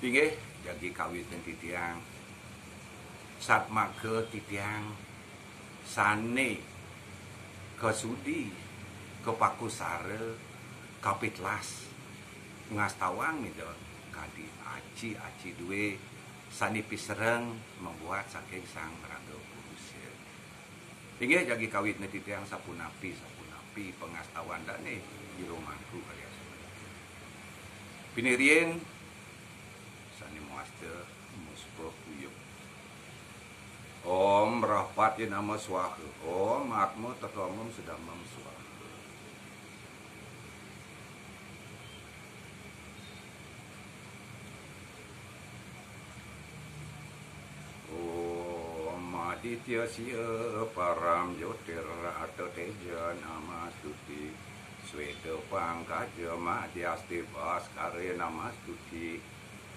Inggih jagi kawitan titiang satmake titiang sane kesudi kepakusare kapitlas ngastawang itu kadi aci duwe sani pisereng membuat saking sang raga purusya. Inggih jagi kawit titiang sapunapi pengastawan dane jero mangku kalian. Pinirien sani muaste muspo kuyuk. Om rahpat ya nama swaha. Om atmo tatomum sedamam swaha. Om aditya siya param jotir atau teja nama stuti. Sweta pangkaja madhyasti baskare nama stuti.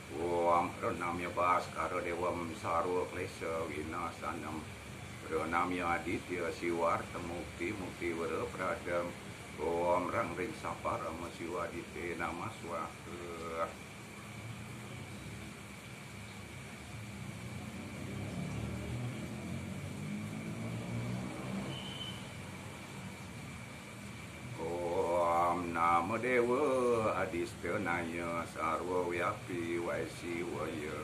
Om pranamya baskara dewam sarva klesha vinasanam pranamya aditya siwarta mukti vara pradam. Om rang ring saparama siwadite nama swaha. Nama dewa adisthyanaya sarwa vyapi vaisi vaya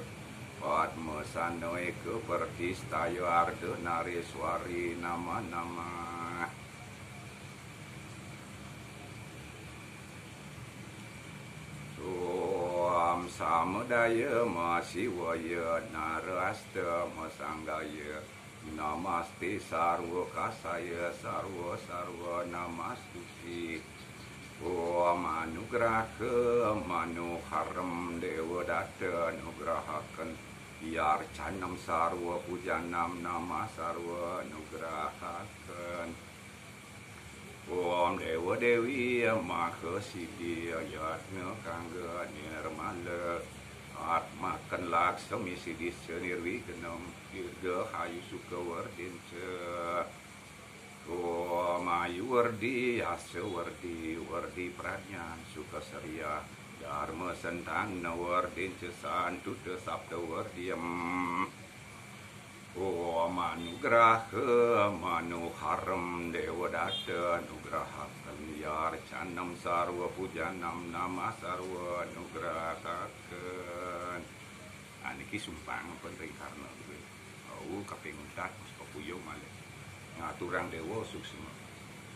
padma sanoe kepertistaya arda nareswari nama Om samudaya masivaya narasta masanggaya namaste sarva kasaya sarva namastuti. Om anugraha manoharam dewa data anugrahakan yarcanam sarva pujanam nama sarva anugrahakan. Om dewa dewi maha siddhi yatna kangga nirmala atmakan laksami siddhisya nirvignam dirga hayu sukha wardinca. Om ayu wardi asa wardi pradnyan suka sarya dharma santana wardinca santuta sabda wardiyam. Om anugraha manoharam dewa data anugrahakan yarcanam sarva pujanam nama sarva anugrahakan. Niki sumpang penting karena kaping 4 puyo malih ngaturang dewa suksma.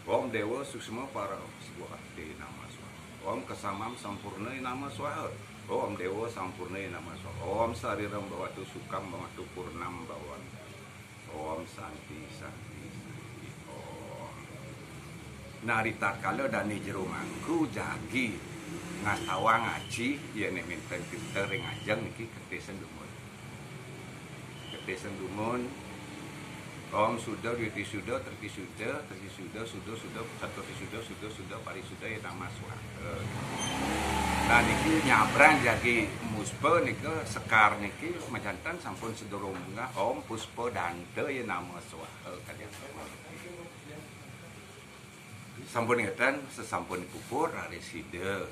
Om dewa suksma para sebuah nama swaha. Om kesamam sampurna nama swaha. Om dewa sampurna nama swaha. Om sariram bawatu sukam bawatu purnam bawan. Om santi. Om. Narita kala dani jero mangku jagi ngastawa ngaji yen minten pinter ngajeng niki ketesen dumun. Om sudah, duiti sudah, terti sudah, satu sudah, pari sudah ya nama swaha. Nah niki nyabrang jadi muspa niki sekar niki majantan sampun sedurung bunga Om puspa dante ya nama swaha kalian. Sampun ngeten sesampun pupur arisida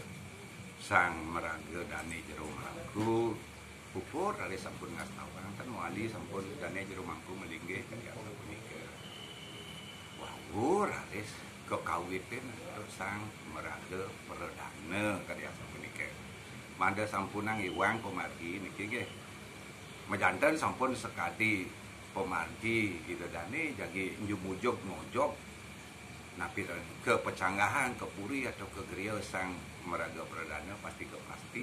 sang meraga dane jero mangku pupur ari sampun ngastawang kan wali sampun dane jero mangku melinggih kalian punika. Wawur aris kekawitin sang meraga perdana kalian punika. Manda sampunang iwang pemargi niki nggih. Majanten sampun sekadi pemargi gitu dane jagi njumujug ngojog napi ke pecanggahan, ke puri atau ke griya sang meraga perdana pasti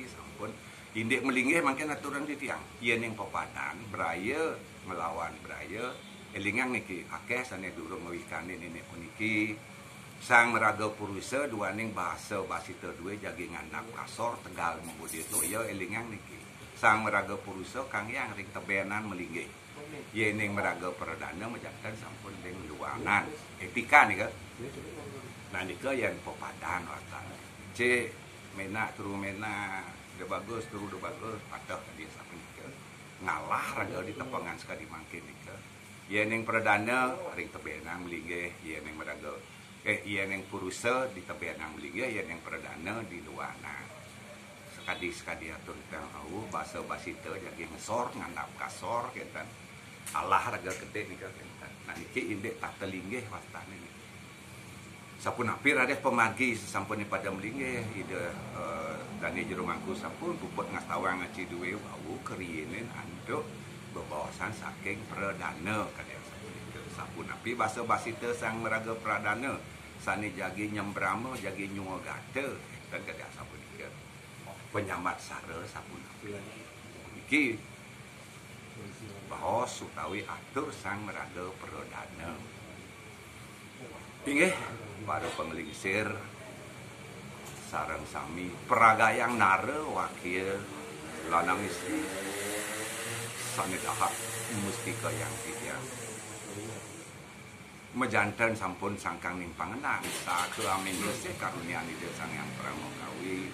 sampun indik melinggih mangken aturan titiang yen ing pepadan braya melawan braya elingang niki akeh sane durung ngwikane nenek puniki sang meraga purusa duaning bahasa basita duwe jagi ngandap kasor Tegal membudi toya elingang niki sang meraga purusa kang yang ring tebenan melinggih yen ing meraga perdana majanten sampun ing luangan etika nika. Nah nika yang pepadan watan c mena turu mena de bagus turu de bagus patah dia sampai nika ngalah raga di tepangan sekali mangkin nika yen ing perdana ring tebenang melinggih yen ing meraga yen ing purusa di tebenang melinggih yen ing perdana di luana sekadi atur tentang au bahasa basita jadi ngesor ngandap kasor kentan Allah raga gede nih kentan nah iki indek tak telinggih wastane nih sapunapi rades pemargi sesampun pada melinggih ide dani jero mangku sampun puput ngastawang ngaci duwe bau kerieun anduk bebawasan saking perdana kadang sapunapi bahasa basita sang meraga pradana sani jagi nyembrama jagi nyuwagata dan kadang sapunika penyamat sare sapunapi iki bahos utawi atur sang meraga perdana inggih para penglingsir sareng sami peragayang nare wakil lanang istri sane dahak mustika yang tiga mejanten sampun sangkang ning pangenang sakeun amin dese karunia di sang yang pramukawi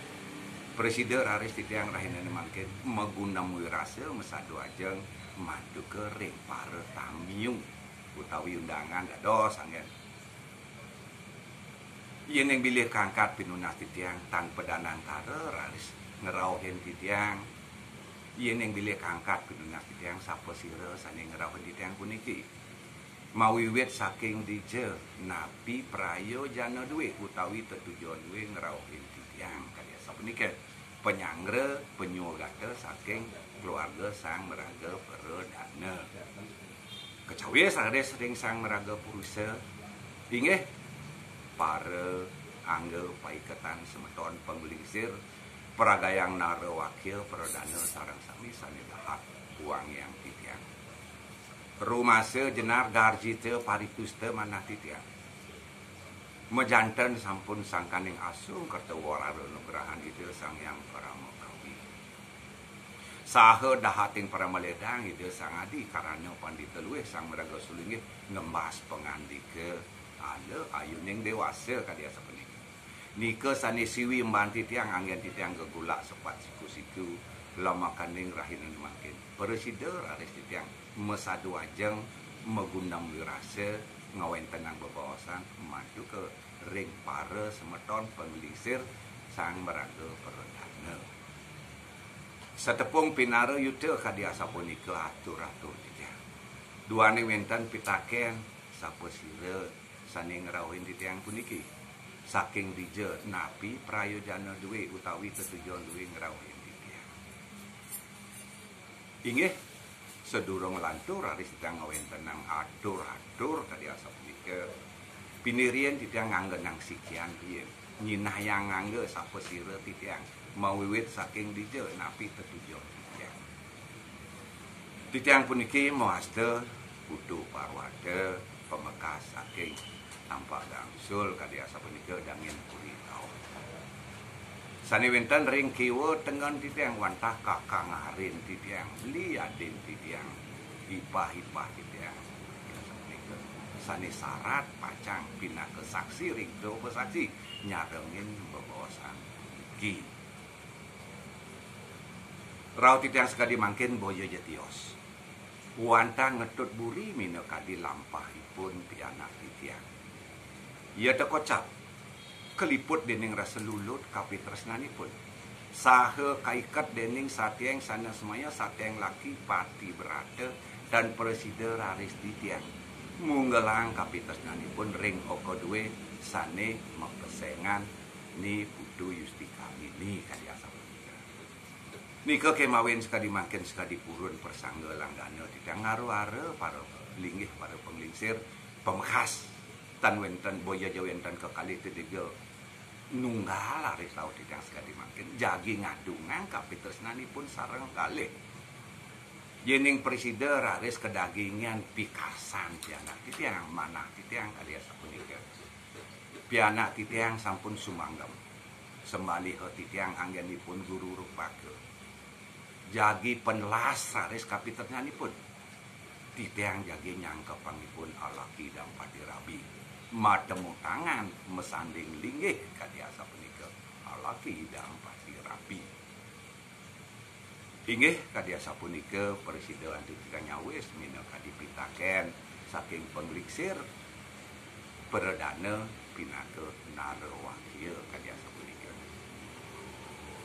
presiden Aris titiang rahinane mangkin megundam wirase mesadu ajeng madu ke ring pare tamiung utawi undangan dados anggen yen yang bilih kangkat pinunas titiang tanpa danang karer Aris ngerauhin titiang yen yang bilih kangkat pinunas titiang sapa sira sane ngerauhin titiang puniki mawiwit saking dije napi prayo jana duwe utawi tetujuan duwe ngerauhin titiang kadya sapunika penyangre penyuwagata saking keluarga sang meraga perdana kecawi sarades ring sang meraga purusa inggih para angge paiketan semeton penglingsir peragayang nare wakil perdana sareng sami sane dahak uang yang titiang rumase jenar garjite parituste manah titiang mejanten sampun sangkaning asung kerta warara nugrahan itu sang yang paramokawi saha dahating para maledang itu sang adi karana pandita luwih sang meraga sulinggih ngembas pangandika ada ayuning dewasa kadya sapunika nika sane siwi mbanti tiang anggen titiang gegulak sepat siku-siku lama kaning rahinan makin presiden Aris titiang mesadu ajeng megundam wirase ngawen tenang bebawasan maju ke ring para semeton penglingsir sang meraga perdana setepung pinara yuda kadya sapunika atur-atur titiang duane wenten pitaken sapa sira sane ngerawin titiang puniki saking dije napi prayojana duwe utawi tetujuan duwe ngerawin titiang inggih sedurung lantur Aris titiang ngawen tenang atur-atur kadya sapunika pinirian titiang ngangge nang sikian piye nyinah yang ngangge sapa sira titiang mawiwit saking dije napi tetujuan titiang puniki moaste kudu parwada pemekas saking tampak gangsul kadya sapunika dangin puri taun sane wenten ring kiwa tengen titiang wantah kakang arin titiang beli adin titiang hipah-hipah titiang sapunika sane syarat pacang pinake saksi ring do besaksi nyarengin bebawasan iki raut titiang sekadi mangkin boyo jetios wantah ngetut buri mina kadi lampahipun pianak titiang ia tekocap keliput dening rasa lulut kapitresnanipun saha kaiket dening satieng sana semaya satieng laki pati berada dan presiden Aris titiang munggelang kapitresnanipun ring oko duwe sane mepesengan ni putu yustika ini kadya sapunika nika kemawin sekadi makin sekadi purun persangga langgana titiang ngaruare para linggih para penglingsir pemekas tan wenten boya jawenten kekali tiga nunggal Aris tau titiang sekadi makin jagi ngadungan kapitresnanipun sareng kalih yening presiden Aris kedagingan pikasan pianak titiang manah titiang kadya sapunika pianak titiang sampun sumanggem sembali titiang anggenipun guru rupake jagi penlas Aris kapitresnanipun titiang jagi nyangkepangipun alaki dan pati rabi matemu tangan mesanding linggih kadya sapunika alaki dan pati rabi inggih kadya sapunika presiden titiang nyawis mina kadi pitaken saking penglingsir perdana pinake nare wakil kadya sapunika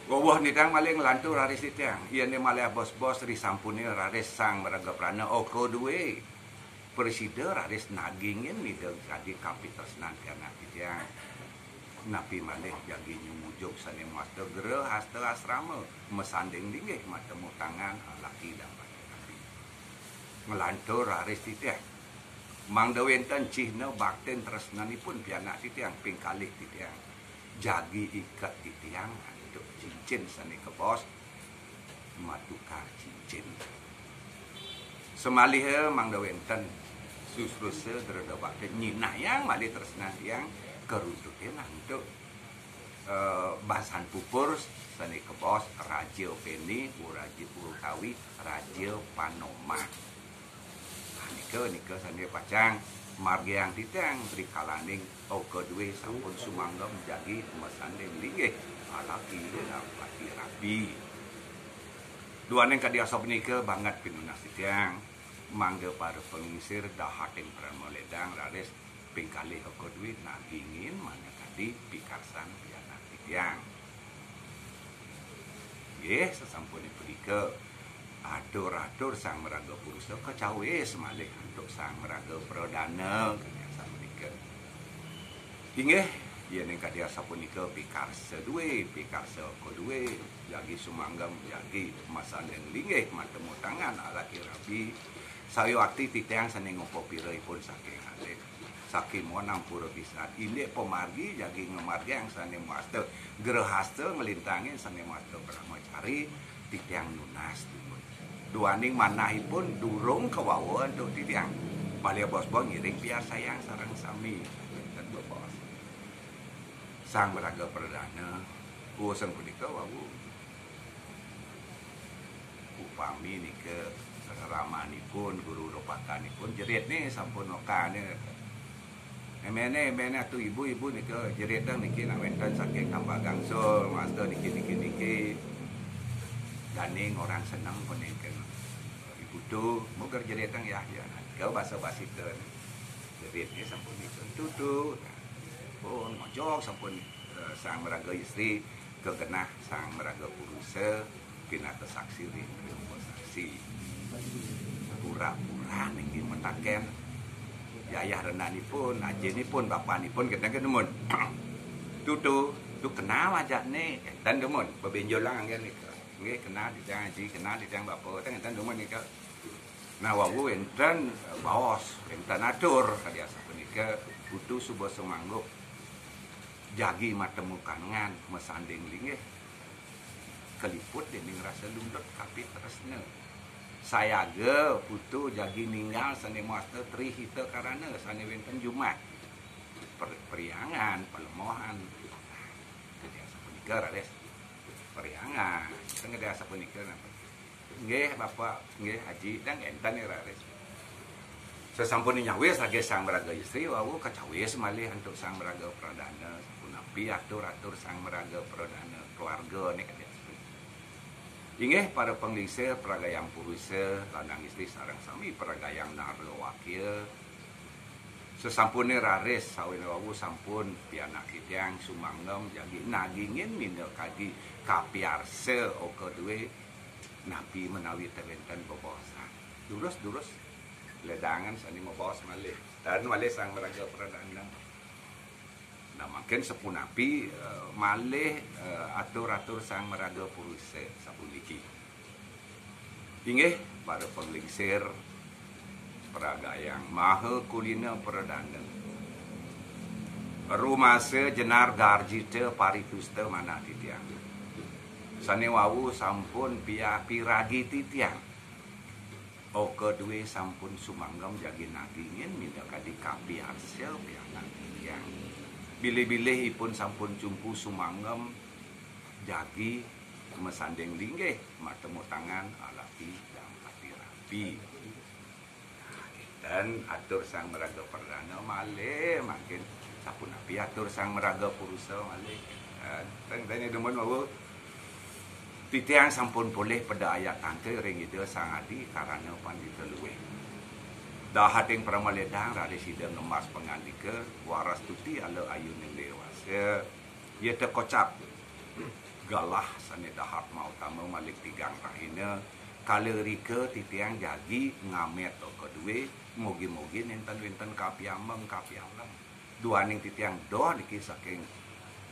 Wawah ni tang maling lantur raris tiang. Ia ni malah bos-bos ri sampuni raris sang meraga prana oko duwe. Presiden raris nagingin ni deg kadi kapitas nanti anak tiang. Napi malih jagi nyumujuk sane master gere hasta asrama mesanding dinggih matemu tangan laki dan laki. Ngelantur raris tiang. Mang dewenten cihna bakten tresnanipun pianak tiang pingkalih tiang. Jagi ikat tiang untuk cincin sane ke bos matukar cincin. Semalih mang dewenten susruse dereda bakten nyinah yang malih tresnan tiang kerututin untuk basan pupur sani kebos raja peni raja Purukawi raja Panoma nika sani pacang marga yang titang trikalaning oke duwe sampun sumangga menjadi mesanding linggih alaki laki rapi duaneng kadia sop nika banget pinunas titang mangga para pengisir dahating pramoledang raris pingkalih oko duit nagingin mana tadi pikarsan pianak tiang. Nggih sesampun dipedike atur-atur sang meraga purusa kecawe semalih untuk sang meraga perdana kaya sapunika. Inggih yen kadia sapunika pikarsa duwe, pikarsa oko duwe, jagi sumanggam jagi masandeng linggih matemu tangan alaki rabi. Sayo akti titiang saneng ngopo piraipun saking alit. Saking monang pura pisat ini pemargi jagi ngemargi yang sane master gerahasta ngelintangin sane master brahmacari titiang nunas duaning manahipun durung kewawa untuk titiang malia bos-bos ngiring piar sayang sarang sami dan bos sang meraga perdana usang punika wawu upami nika ramanipun guru ropakanipun jerit nih sampun okane Emene tu ibu-ibu ni ke jeritang niki nak wenten saking tambah gangsul master niki daning orang senang peningkan ibu tu muker jeritang ya kau bahasa basi ke jerit ni sampun tutu pun mojok sampun sang meraga istri kegenah sang meraga purusa pina kesaksi rin saksi pura-pura niki mentaken ayah renanipun, ajenipun, bapanipun kadang-kadang demun. Tu kenal aja nih, dan demun bebenjol lang kan nih. Nggih kenal ditang aji, kenal ditang bapa, dan demun nih. Nah wawu enten baos, enten atur kadia sapunika butuh subuh semanggup. Jagi matemu kangan mesanding linggih. Keliput dening rasa lundut kapit tresna. Saya ge putu jagi ninggal sani master tri hita karana sani wenten Jumat periangan pelemohan kedia sapunika rares periangan kedia sapunika nggih bapak nggih haji dan enten rares sesampun nyawis lagi sang meraga istri wawu kacawis malih untuk sang meraga pradana sapunapi atur-atur sang meraga pradana keluarga nih kedia inggih para penglingsir peragayang purusa lanang istri sareng sami peragayang narlo wakil sesampune raris sawine wawu sampun pianak kitiang sumanggem jagi nagingin minda kadi kapiarse oke duwe napi menawi tewenten bobosan durus ledangan sani mobos malih dan malih sang meraga perdana nah makin sepunapi malih atur-atur sang meraga purusa sapuniki inggih para penglingsir peragayang maha kulina perdana rumase jenar garjite paritusta mana titiang sane wawu sampun piragi titiang oke duwe sampun sumanggam jagi nagingin minda kadi kapiarsa pianak titiang bilih-bilih ipun sampun jumpu sumanggem jagi mesanding linggih matemu tangan alaki dan pati rapi dan atur sang meraga perdana malih makin sapunapi atur sang meraga purusa malih tanya demun wawu titiang sampun boleh pada ayat tangke ring ida sang adi karana pandita luweh dahating pramaledang rada sidang ngemas pengandika waras tuti ala ayun yang dewasa ia terkocap galah sane dahat mau tamu malik tigang rahina kala rika titiang jagi ngamet to kedue mogi-mogi nenten-nenten kapiameng kapialem duaning titiang doh niki saking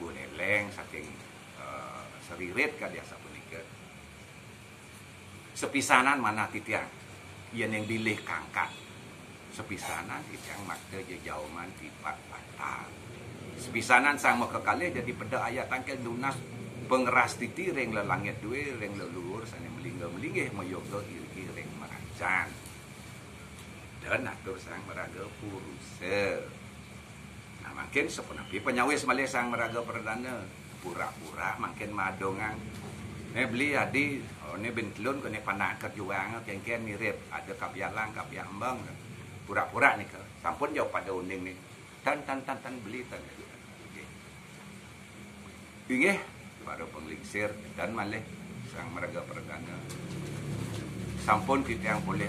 buleleng saking seririt kadya sapunika sepisanan mana titiang yen yang bilih kangkat sepisanan titiang makta jauman tipat batal sepisanan sang mekekale jadi peda ayat tangke lunas pengeras titi reng lelangit due reng leluhur sane melingga-melinggih mayoga iri reng merajan dan atur sang meraga purusa nah makin sepenapi penyawis malih sang meraga perdana pura-pura makin madongang beli adi ne bentlun kene panah kerjuang kengken mirip ada kapialang kapiambang pura-pura nih ke sampun jauh pada uning nih tan beli tan inggih baru penglingsir dan malih sang meraga perdana sampun kita yang boleh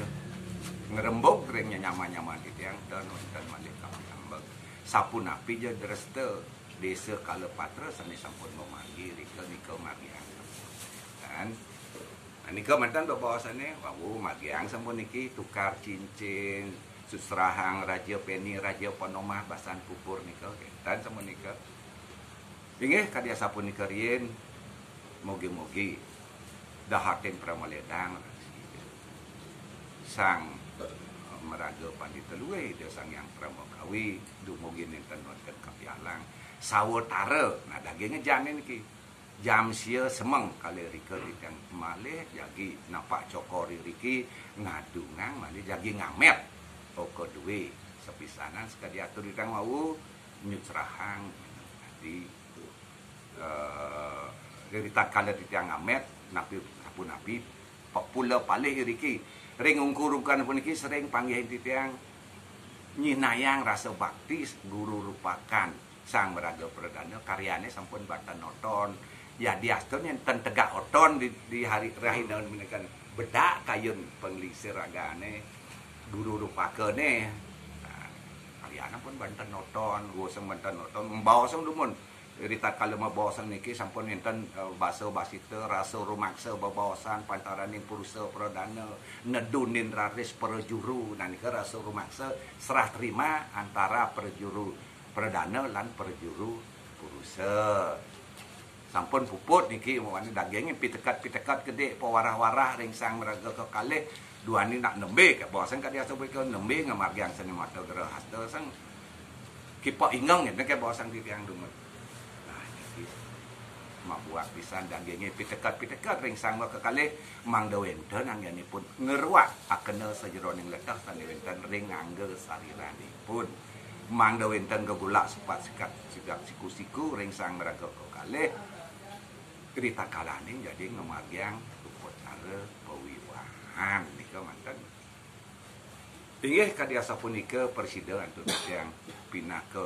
ngerembok ringnya nyaman-nyaman kita yang dan malih kapiambang sapun api je dreste desa Kalepatra sani sampun memanggil rika nika magiang dan nika mantan bahawasane wawu magiang sampun niki tukar cincin susrahang raja peni raja panomah basan pupur nika dan sampun nika inggih kadya sampun nika rien mogi-mogi dahating pramaledang sang meraga pandita luwe dia sang yang pramakawi dumugi nenten wonten kapialang sawetara nah dagingnya jamin ki jam sia semeng kali rika dikang malih jagi napak cokori riki ngadungang malih jagi ngamet oko duwe sepisanan sekali atur dikang wau nyutrahang di dari tatkala ditiang ngamet napi napi pula palih riki ring ungkurukan pun iki sering panggih titiang nyinayang rasa bakti guru rupakan sang meraga perdana karyane sampun batan noton ya diaston yang tegak oton di hari rahina menekan bedak kayun penglingsir ragane guru rupakane nah, karyana pun banten noton goseng banten noton membawa sang dumun rita kala mabawasan niki sampun enten basa basita rasa rumaksa babawasan pantaraning purusa perdana nedunin raris perjuru nah nika rasa rumaksa serah terima antara perjuru perdana lan perjuru purusa sampun puput niki mawani dagingnya pitekat gede pawarah-warah ring sang meraga kekalih duani nak nembe ka bawasan ka dia sebut ke nembe ngamargyang seni mata gerah hasta sang kipa inggang nek ke bawasan titiang dumut mabuak pisan dagingnya pitekat ring sang kekalih mangda wenten anggenipun ngeruak akena sajeroning letah sane wenten ring ngangge sariranipun mangda wenten gegulak sepat sikat sigap siku-siku ring sang meraga kekalih cerita kalane jadi ngemagyang upacara pewiwahan nika manten inggih kadya sapunika persidangan yang pindah ke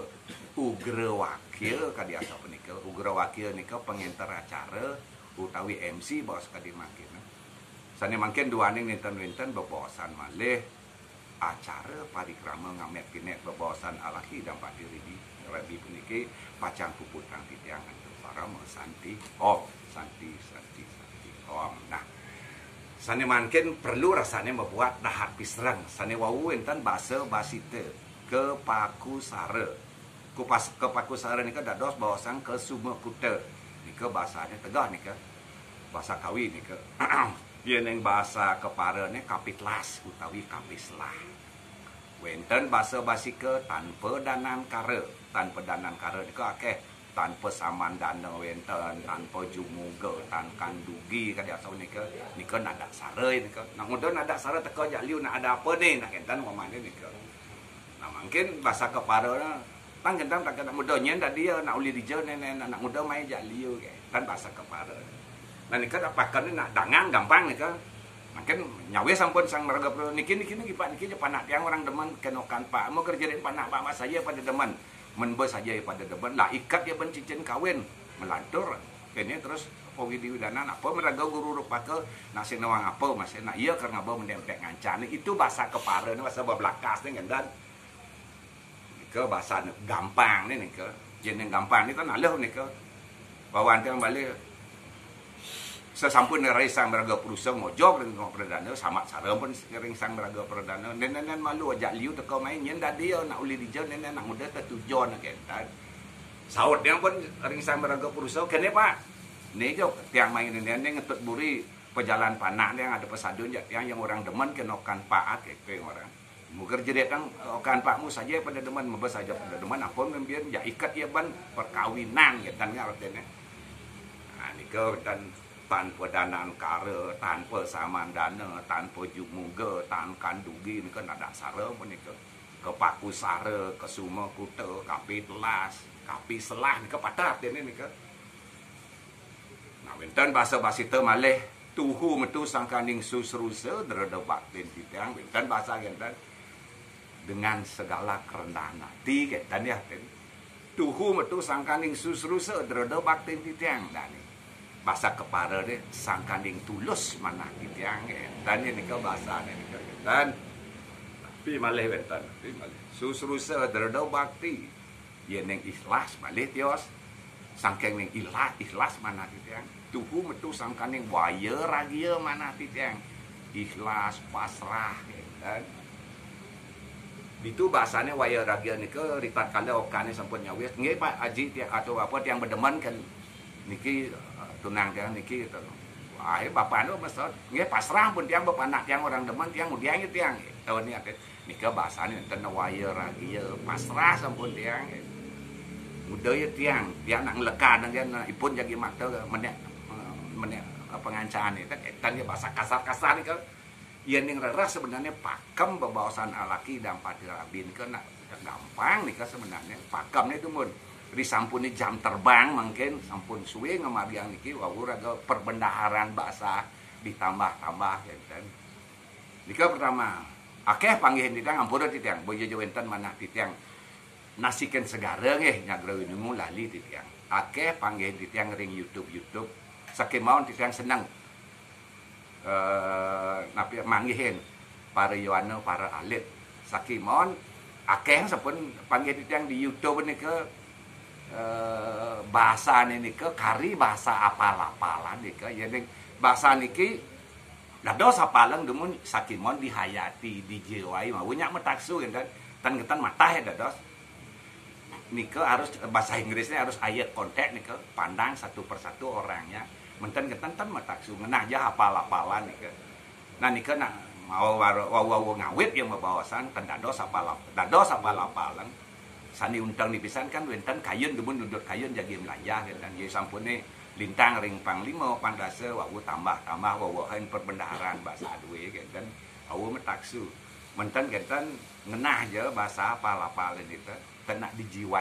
ugra wakil kadya sapunika ugra wakil nika pengenter acara utawi MC bos kadya makin sane mangken duaning nenten-nenten bebawasan malih acara parikrama ngamet kinet bebawasan alahi dan padiri di rabi puniki pacang puputang titiang para santi om santi om nah sane mangken perlu rasane membuat dahat pisreng sane wau enten basa basite ke paku sare ke paku sare nika dados bawasan ke Sumekuta nika bahasane tegah nika bahasa kawi nika yen ing bahasa keparane kapitlas utawi kapislah wenten bahasa basike tanpa danan kare nika akeh tanpa saman dana wenten tanpa jumuga tankan dugi kadya asal nika nada sare nika nak mudah nada sare teka jak liu nak ada apa ni nak enten mamane nika nah mungkin bahasa kepara tang kentam tak nak mudah nyen dak dia nak uli dijau nenen nak mudah mai jak liu ke kan bahasa kepara nah nika dak pakan nak dangang gampang nika mungkin nyawe sampun sang meraga niki pak niki panak tiang orang demen kenokan pak mau kerjain panak pak mas saya pada demen menbes saja pada depan lah ikat dia cincin kawin melantur kene terus Powidi Widana apa meraga guru rupaka nasi nawang apa masih nak iya karena bawa mendempek ngancani itu bahasa kepara bahasa bablakas ni kan ke bahasa gampang ni ke jenis gampang ni kan alah ni ke bawan tiang balik sesampun rengsang meraga perusahaan mojok dengan perdana sama cara pun rengsang meraga perdana nenek malu ajak liu teko main nyen dah dia nak uli dijau nenek nak muda tertujuan kan saud dia pun rengsang meraga perusahaan kene pak ni jo tiang main nenek ngetut buri pejalan panah yang ada pesadun yang orang demen kenokan paat ke orang muger jadi tang okan pakmu saja pada demen membes saja pada demen apun membiar ya ikat ya ban perkawinan gitu kan artinya nah nika dan tanpa danaan kara, tanpa saman dana, tanpa jumuga, tanpa kandugi, ni kan ada sara pun ni ke paku sara, ke suma kuta, kapi telas, kapi selah ni ke patah ni ke. Nah, benten bahasa basita malih tuhu metu sangkaning susrusa derada baktin titiang, benten bahasa gentan dengan segala kerendahan hati gentan ya. Tuhu metu sangkaning susrusa derada baktin titiang dah ni. Bahasa kepara dia sangkanding tulus mana kitiang dan ini ke bahasa ni dan tapi malih bentan tapi malih susrusa derdo bakti ye neng ikhlas malih tios sangkeng neng ikhlas mana kitiang tuhu metu sangkanding waya ragia mana kitiang ikhlas pasrah dan itu bahasanya waya ragia ni ke ritat kala okane sampun nyawis nggih Pak Haji atau apa yang berdeman kan niki tunang tiang niki gitu. Wah, bapak nu mesot nggih pasrah pun tiang bapak anak tiang orang demen tiang mudiang tiang. Tahun ni ate nika bahasane enten waya ragia pasrah sampun tiang. Muda ye tiang nak leka dan dia ipun jagi mata menek pengancaan itu enten bahasa kasar-kasar ni ke. Yen ning reras sebenarnya pakem bebawasan alaki dan pada abin ke nak gampang nika sebenarnya pakem ni tu mun disampuni jam terbang mungkin sampun suwe ngamabiang niki wau raga perbendaharaan bahasa ditambah-tambah enten. Nika pertama, akeh panggihan titiang ampura titiang boyo enten manah titiang nasikeun segara nggih nyagreu nemu lali titiang. Akeh panggihan titiang ring YouTube sakemaon titiang senang napi manggihin para yowana para alit sakemaon akeh sampun panggihan titiang di YouTube nika bahasa ini ke kari bahasa apal-apalan nika jadi bahasa niki dados apalang demun sakimon dihayati dijiwai mau nya metaksu kan tan matah ya dados nika harus bahasa Inggrisnya harus ayat kontek nika pandang satu persatu orangnya menten ketan tan metaksu ngenah aja apal-apalan nika nah nika nak mau waw ngawit yang membawasan kan dados apal-apalan sani untang dipisan kan wenten kayun demun dudut kayun jagi melajah dan jadi sampune lintang ring panglima pandase wawu tambah wawahan perbendaharaan bahasa adwe kan awu metaksu menten kan ngenah je bahasa apal-apal itu tenak dijiwai